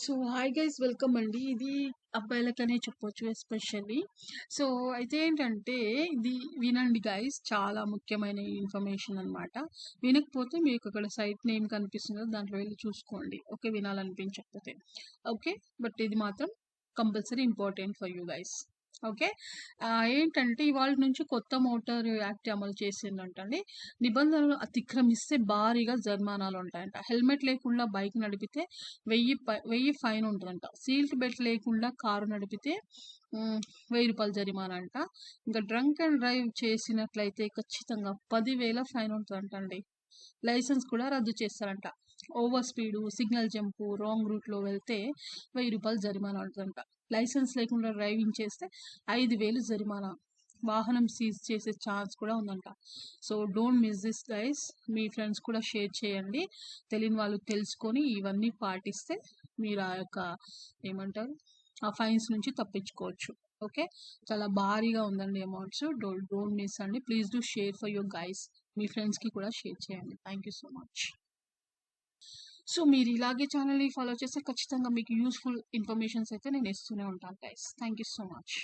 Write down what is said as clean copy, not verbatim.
So hi guys welcome అండి. ఇది అబ్బాయిలకనే చెప్పొచ్చు ఎస్పెషల్లీ. సో అయితే ఏంటంటే ఇది వినండి గైస్, చాలా ముఖ్యమైన ఇన్ఫర్మేషన్ అన్నమాట. వినకపోతే మీకు అక్కడ సైట్ నేమ్ కనిపిస్తుంది కదా, దాంట్లో వెళ్ళి చూసుకోండి. ఓకే, వినాలనిపించకపోతే. ఓకే, బట్ ఇది మాత్రం compulsory important for you guys. Okay. ఏంటంటే ఇవాళ నుంచి కొత్త మోటార్ యాక్ట్ అమలు చేసిందంటండి. నిబంధనలు అతిక్రమిస్తే భారీగా జరిమానాలు ఉంటాయంట. హెల్మెట్ లేకుండా బైక్ నడిపితే 1000 ఫైన్ ఉంటుందంట. సీట్ బెల్ట్ లేకుండా కారు నడిపితే 1000 రూపాయలు జరిమానా అంట. ఇంకా డ్రంక్ అండ్ డ్రైవ్ చేసినట్లయితే ఖచ్చితంగా 10,000 ఫైన్ ఉంటుందంట అండి. లైసెన్స్ కూడా రద్దు చేస్తారంట. Over speed, signal jump, wrong రూట్లో వెళ్తే 1000 రూపాయలు జరిమానా ఉంటుందంట. లైసెన్స్ లేకుండా డ్రైవింగ్ చేస్తే 5,000 జరిమానా. వాహనం సీజ్ చేసే ఛాన్స్ కూడా ఉందంట. So don't miss this guys. Me friends కూడా షేర్ చేయండి. తెలియని వాళ్ళు తెలుసుకొని ఇవన్నీ పాటిస్తే మీరు ఆ యొక్క ఏమంటారు ఆ ఫైన్స్ నుంచి తప్పించుకోవచ్చు. ఓకే, చాలా భారీగా ఉందండి అమౌంట్స్. డోంట్ మిస్ అండి. Please do share for your guys. మీ ఫ్రెండ్స్కి కూడా షేర్ చేయండి. Thank you so much. So మీరు ఇలాగే ఛానల్ని ఫాలో చేస్తే ఖచ్చితంగా మీకు యూస్ఫుల్ ఇన్ఫర్మేషన్స్ అయితే నేను ఇస్తూనే ఉంటాను guys. Thank you so much.